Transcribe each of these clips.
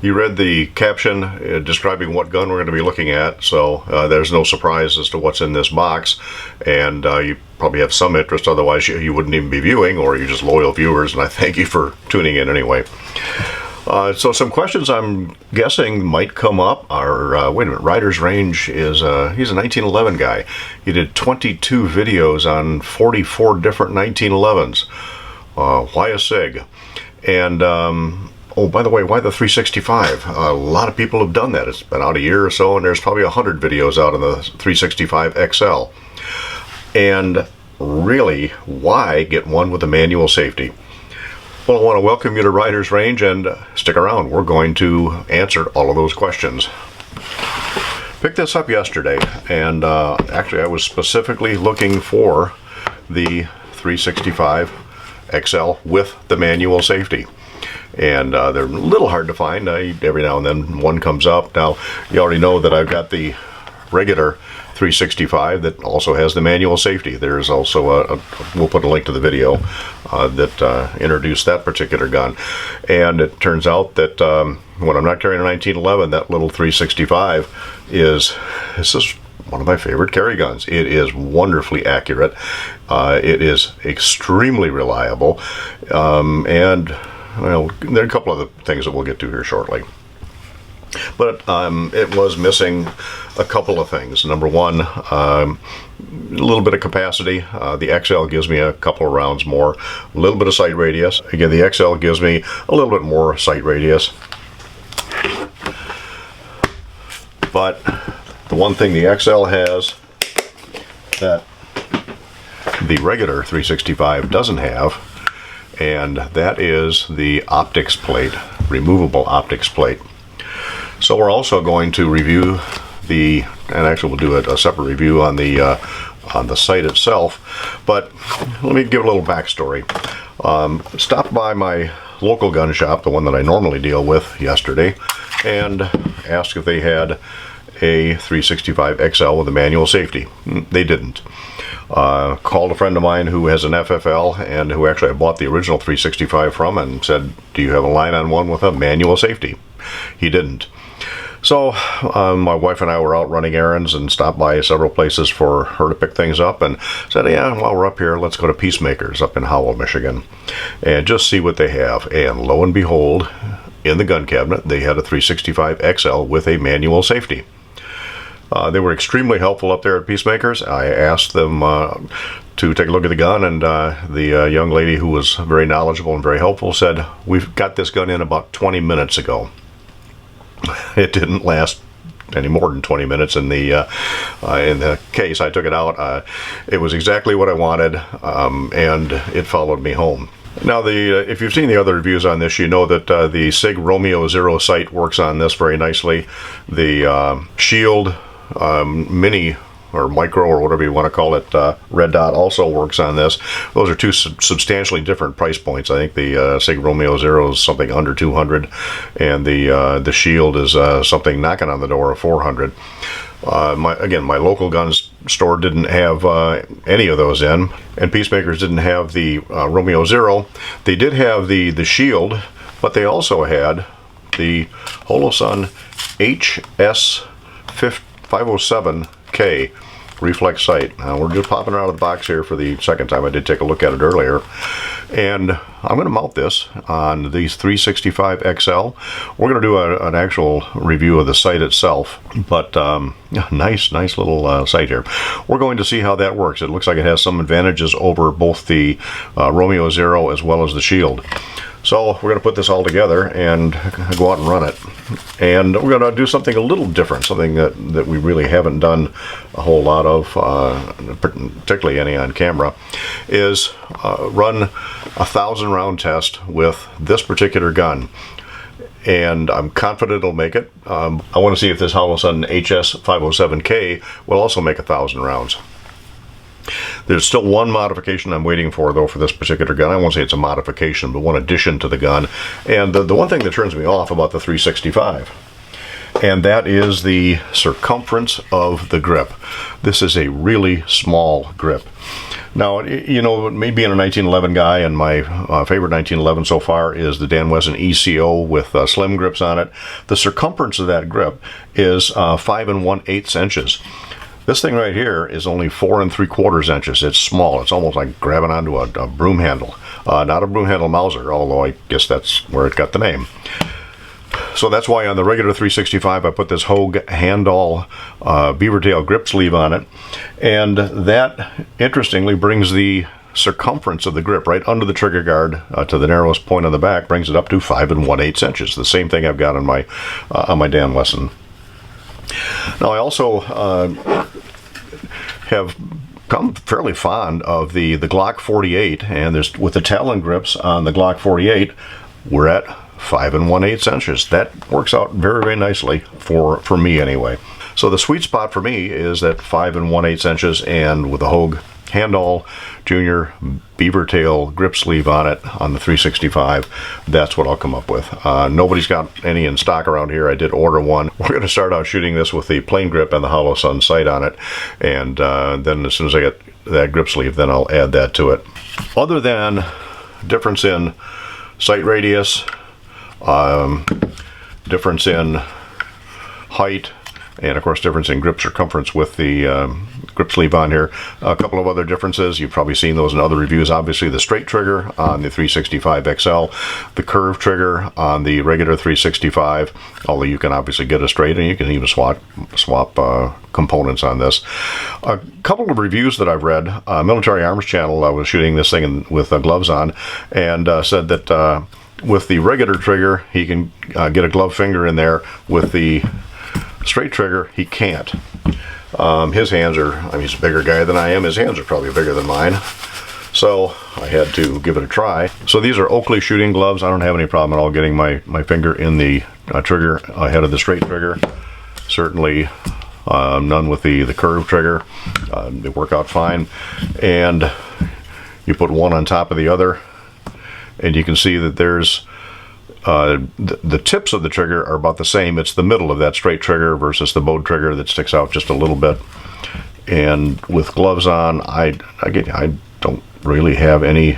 You read the caption describing what gun we're going to be looking at, so there's no surprise as to what's in this box, and you probably have some interest, otherwise you wouldn't even be viewing, or you're just loyal viewers, and I thank you for tuning in anyway. So some questions I'm guessing might come up are, wait a minute, Rider's Range is, he's a 1911 guy. He did 22 videos on 44 different 1911s. Why a Sig? And, oh, by the way, why the 365? A lot of people have done that. It's been out a year or so, and there's probably 100 videos out on the 365 XL. And really, why get one with a manual safety? Well, I want to welcome you to Rider's Range, and stick around. We're going to answer all of those questions. Picked this up yesterday, and actually I was specifically looking for the 365 XL with the manual safety. And they're a little hard to find. Every now and then one comes up. Now, you already know that I've got the regular 365 that also has the manual safety. There's also we'll put a link to the video that introduced that particular gun. And it turns out that when I'm not carrying a 1911, that little 365 is one of my favorite carry guns. It is wonderfully accurate. It is extremely reliable. And well, there are a couple of things that we'll get to here shortly. But it was missing a couple of things. Number one, a little bit of capacity. The XL gives me a couple of rounds more. A little bit of sight radius. Again, the XL gives me a little bit more sight radius. But the one thing the XL has that the regular 365 doesn't have, and that is the optics plate, removable optics plate. So we're also going to review and actually we'll do a separate review on the sight itself, but let me give a little backstory. Stopped by my local gun shop, the one that I normally deal with, yesterday, and asked if they had a 365 XL with a manual safety. They didn't. Called a friend of mine who has an FFL and who actually I bought the original 365 from, and said, do you have a line on one with a manual safety? He didn't. So my wife and I were out running errands and stopped by several places for her to pick things up, and said, yeah, while we're up here, let's go to Peacemakers up in Howell, Michigan, and just see what they have. And lo and behold, in the gun cabinet, they had a 365 XL with a manual safety. They were extremely helpful up there at Peacemakers. I asked them to take a look at the gun, and the young lady, who was very knowledgeable and very helpful, said, we've got this gun in about 20 minutes ago. It didn't last any more than 20 minutes in the case. I took it out. It was exactly what I wanted, and it followed me home. Now, if you've seen the other reviews on this, you know that the Sig Romeo Zero sight works on this very nicely. The Shield Mini or Micro, or whatever you want to call it, Red Dot, also works on this. Those are two substantially different price points. I think the Sig Romeo Zero is something under 200, and the Shield is something knocking on the door of 400. My local gun store didn't have any of those in, and Peacemakers didn't have the Romeo Zero. They did have the Shield, but they also had the Holosun HS507K reflex sight. Now, we're just popping it out of the box here for the second time. I did take a look at it earlier, and I'm going to mount this on these 365 XL. We're going to do an actual review of the sight itself, but nice little sight here. We're going to see how that works. It looks like it has some advantages over both the Romeo Zero as well as the Shield. So we're going to put this all together and go out and run it. And we're going to do something a little different, something that we really haven't done a whole lot of, particularly any on camera, is run a 1,000 round test with this particular gun. And I'm confident it'll make it. I want to see if this Holosun HS507K will also make 1,000 rounds. There's still one modification I'm waiting for, though, for this particular gun. I won't say it's a modification, but one addition to the gun. And the one thing that turns me off about the 365, and that is the circumference of the grip. This is a really small grip. Now, you know, me being a 1911 guy, and my favorite 1911 so far is the Dan Wesson ECO with slim grips on it. The circumference of that grip is 5 1/8 inches. This thing right here is only 4 3/4 inches. It's small. It's almost like grabbing onto a broom handle. Not a broom handle Mauser, although I guess that's where it got the name. So that's why on the regular 365 I put this Hogue Handall beaver tail grip sleeve on it, and that interestingly brings the circumference of the grip right under the trigger guard to the narrowest point on the back, brings it up to 5 1/8 inches. The same thing I've got on my Dan Wesson. Now I also have become fairly fond of the Glock 48, and there's with the Talon grips on the Glock 48, we're at 5 1/8 inches. That works out very, very nicely for me anyway. So the sweet spot for me is at 5 1/8 inches, and with the Hogue Handall Junior beaver tail grip sleeve on it on the 365, that's what I'll come up with. Nobody's got any in stock around here. I did order one. We're going to start out shooting this with the plain grip and the Holosun sight on it, and then as soon as I get that grip sleeve, then I'll add that to it. Other than difference in sight radius, difference in height, and of course difference in grip circumference with the grip sleeve on here. A couple of other differences, you've probably seen those in other reviews. Obviously the straight trigger on the 365 XL, the curved trigger on the regular 365, although you can obviously get a straight, and you can even swap components on this. A couple of reviews that I've read, Military Arms Channel, I was shooting this thing with gloves on, and said that with the regular trigger he can get a glove finger in there. With the straight trigger he can't. His hands are, I mean, he's a bigger guy than I am, his hands are probably bigger than mine, so I had to give it a try. So these are Oakley shooting gloves. I don't have any problem at all getting my finger in the trigger ahead of the straight trigger. Certainly none with the curved trigger. They work out fine, and you put one on top of the other, and you can see that there's the tips of the trigger are about the same. It's the middle of that straight trigger versus the bowed trigger that sticks out just a little bit. And with gloves on, I don't really have any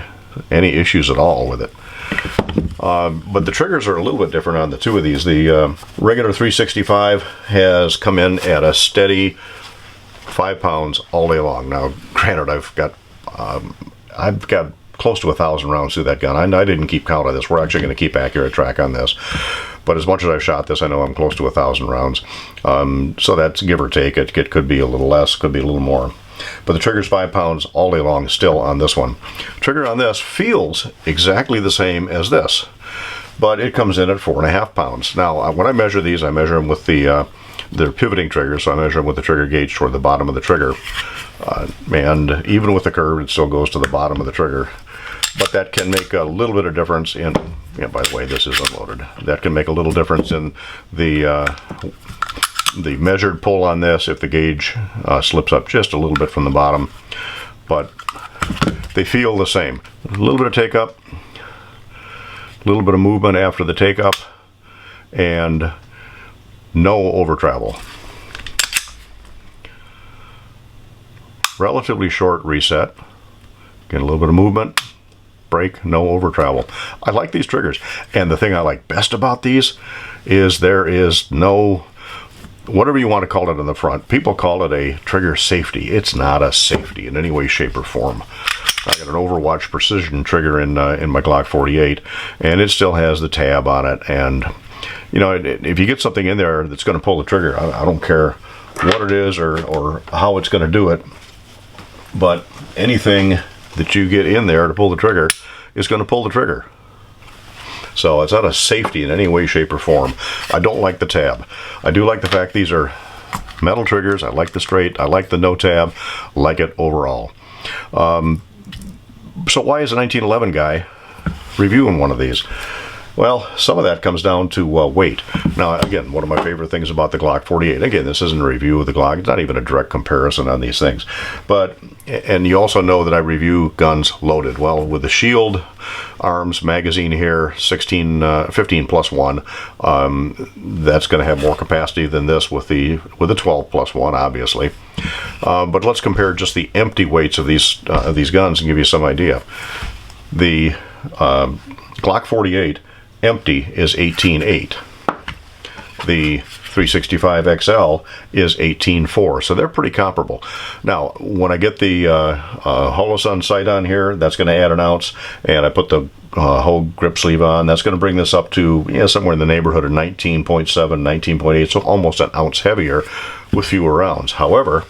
issues at all with it. But the triggers are a little bit different on the two of these. The regular 365 has come in at a steady 5 pounds all day long. Now, granted, I've got close to 1,000 rounds through that gun. I didn't keep count of this. We're actually going to keep accurate track on this. But as much as I've shot this, I know I'm close to 1,000 rounds. So that's give or take. It could be a little less, could be a little more. But the trigger's 5 pounds all day long still on this one. Trigger on this feels exactly the same as this, but it comes in at 4.5 pounds. Now, when I measure these, I measure them with they're pivoting triggers, so I measure them with the trigger gauge toward the bottom of the trigger. And even with the curve, it still goes to the bottom of the trigger. But that can make a little bit of difference in, yeah, by the way, this is unloaded. That can make a little difference in the measured pull on this if the gauge slips up just a little bit from the bottom. But they feel the same. A little bit of take up, a little bit of movement after the take up, and no over travel. Relatively short reset. Get a little bit of movement. Break, no over travel. I like these triggers, and the thing I like best about these is there is no, whatever you want to call it on the front, people call it a trigger safety. It's not a safety in any way, shape, or form. I got an Overwatch precision trigger in my Glock 48, and it still has the tab on it. And you know, if you get something in there that's going to pull the trigger, I don't care what it is or how it's going to do it, but anything that you get in there to pull the trigger is going to pull the trigger. So it's not a safety in any way, shape, or form. I don't like the tab. I do like the fact these are metal triggers. I like the straight. I like the no tab. Like it overall. So why is a 1911 guy reviewing one of these? Well, some of that comes down to weight. Now, again, one of my favorite things about the Glock 48, again, this isn't a review of the Glock, it's not even a direct comparison on these things, but, and you also know that I review guns loaded. Well, with the Shield arms magazine here, 15 plus 1, that's going to have more capacity than this with the 12 plus 1, obviously. But let's compare just the empty weights of these guns and give you some idea. The Glock 48 empty is 18.8. The 365 XL is 18.4, so they're pretty comparable. Now, when I get the Holosun sight on here, that's going to add an ounce, and I put the whole grip sleeve on, that's going to bring this up to somewhere in the neighborhood of 19.7, 19.8, so almost an ounce heavier with fewer rounds. However,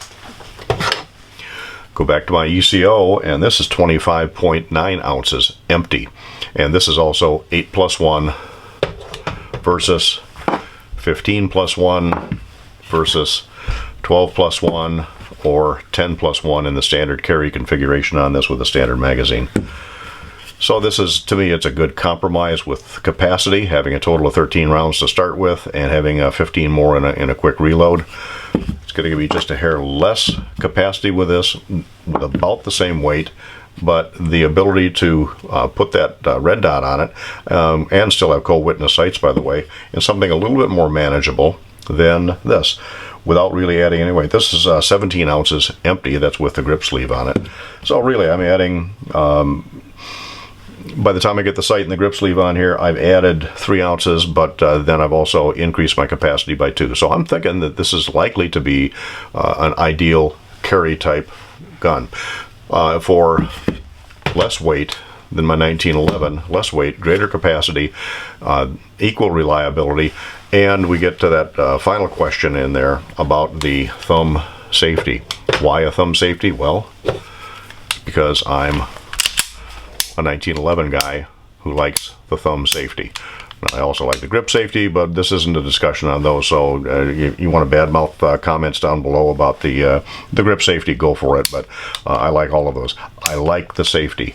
go back to my ECO, and this is 25.9 ounces empty, and this is also 8 plus 1 versus 15 plus 1 versus 12 plus 1 or 10 plus 1 in the standard carry configuration on this with a standard magazine. So this is, to me, it's a good compromise with capacity, having a total of 13 rounds to start with and having 15 more in a quick reload. It's going to give you just a hair less capacity with this, with about the same weight, but the ability to put that red dot on it, and still have cold witness sights, by the way, and something a little bit more manageable than this, without really adding any weight. This is 17 ounces empty, that's with the grip sleeve on it. So really, I'm adding, by the time I get the sight and the grip sleeve on here, I've added 3 ounces, but then I've also increased my capacity by 2. So I'm thinking that this is likely to be an ideal carry type gun. For less weight than my 1911, less weight, greater capacity, equal reliability, and we get to that final question in there about the thumb safety. Why a thumb safety? Well, because I'm a 1911 guy who likes the thumb safety. Now, I also like the grip safety, but this isn't a discussion on those, so you want to badmouth comments down below about the grip safety, go for it, but I like all of those. I like the safety.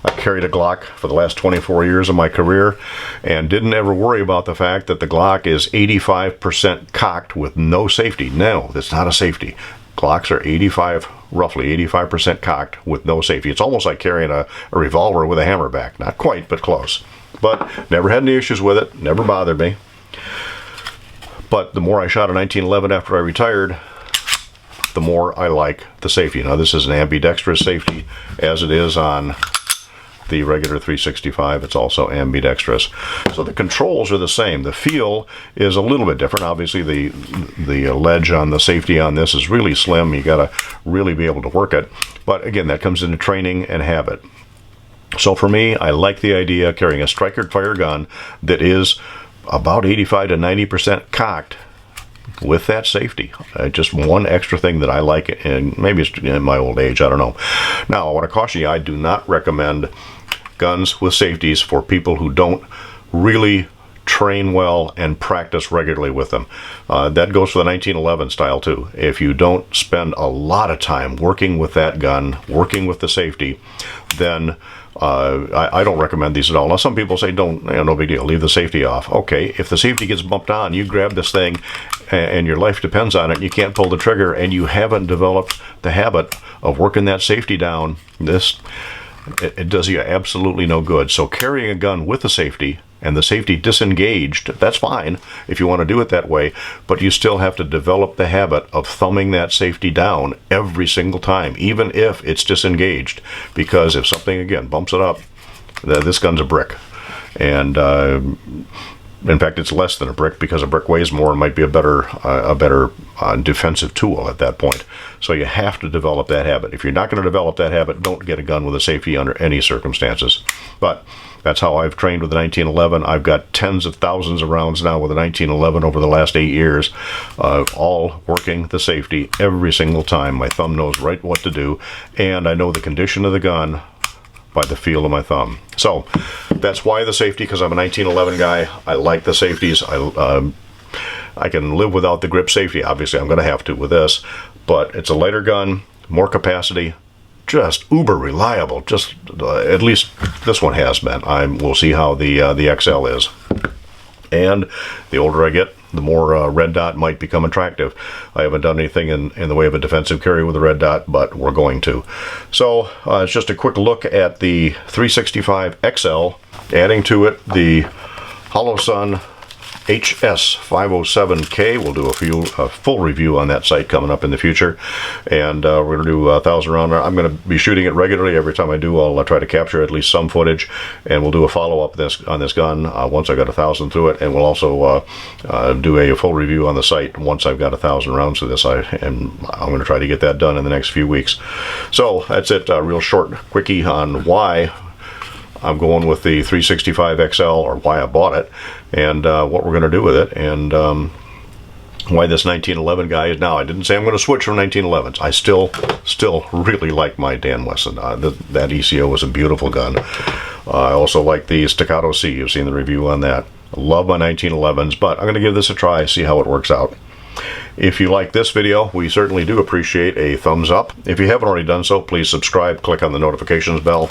I've carried a Glock for the last 24 years of my career and didn't ever worry about the fact that the Glock is 85% cocked with no safety. No, that's not a safety. Glocks are roughly 85% cocked with no safety. It's almost like carrying a revolver with a hammer back. Not quite, but close. But never had any issues with it, never bothered me. But the more I shot a 1911 after I retired, the more I like the safety. Now this is an ambidextrous safety, as it is on the regular 365. It's also ambidextrous. So the controls are the same. The feel is a little bit different. Obviously the ledge on the safety on this is really slim. You got to really be able to work it. But again, that comes into training and habit. So for me, I like the idea of carrying a striker fire gun that is about 85 to 90% cocked with that safety. Just one extra thing that I like, and maybe it's in my old age, I don't know. Now, I want to caution you, I do not recommend guns with safeties for people who don't really train well and practice regularly with them. That goes for the 1911 style too. If you don't spend a lot of time working with that gun, working with the safety, then I don't recommend these at all. Now some people say no big deal, leave the safety off. Okay, if the safety gets bumped on, you grab this thing and your life depends on it, and you can't pull the trigger and you haven't developed the habit of working that safety down, it does you absolutely no good. So carrying a gun with a safety and the safety disengaged, that's fine if you want to do it that way, but you still have to develop the habit of thumbing that safety down every single time, even if it's disengaged, because if something, again, bumps it up, this gun's a brick. And in fact, it's less than a brick, because a brick weighs more and might be a better defensive tool at that point. So you have to develop that habit. If you're not going to develop that habit, don't get a gun with a safety under any circumstances. But that's how I've trained with the 1911. I've got tens of thousands of rounds now with the 1911 over the last 8 years, all working the safety every single time. My thumb knows right what to do, and I know the condition of the gun by the feel of my thumb. So that's why the safety, because I'm a 1911 guy. I like the safeties. I can live without the grip safety. Obviously, I'm going to have to with this, but it's a lighter gun, more capacity, just uber reliable. Just at least this one has been. We'll see how the XL is. And the older I get, the more red dot might become attractive. I haven't done anything in the way of a defensive carry with a red dot, but we're going to. So it's just a quick look at the 365 XL, adding to it the Holosun HS507K. We'll do a full review on that site coming up in the future, and we're going to do 1,000 round. I'm going to be shooting it regularly. Every time I do, I'll try to capture at least some footage, and we'll do a follow-up on this gun once I've got 1,000 through it, and we'll also do a full review on the site once I've got 1,000 rounds through this. I'm going to try to get that done in the next few weeks. So that's it. A real short quickie on why I'm going with the 365 XL, or why I bought it, and what we're going to do with it, and why this 1911 guy is now. I didn't say I'm going to switch from 1911s. I still really like my Dan Wesson. That ECO was a beautiful gun. I also like the Staccato C. You've seen the review on that. I love my 1911s, but I'm going to give this a try, see how it works out. If you like this video, we certainly do appreciate a thumbs up. If you haven't already done so, please subscribe, click on the notifications bell,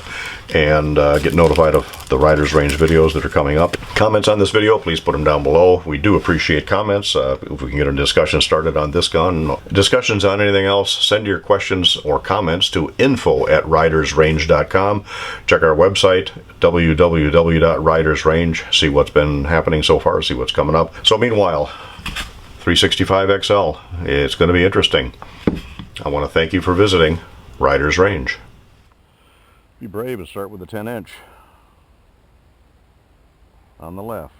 and get notified of the Riders Range videos that are coming up. Comments on this video, please put them down below. We do appreciate comments. If we can get a discussion started on this gun, discussions on anything else, send your questions or comments to info@ridersrange.com. Check our website, www.ridersrange. See what's been happening so far, see what's coming up. So meanwhile, 365 XL. It's going to be interesting. I want to thank you for visiting Riders Range. Be brave and start with the 10-inch on the left.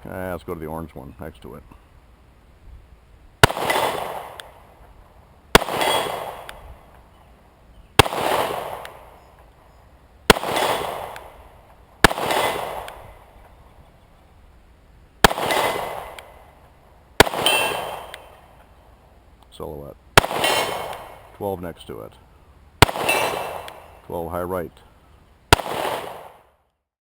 Let's go to the orange one next to it. Silhouette. 12 next to it. 12 high right.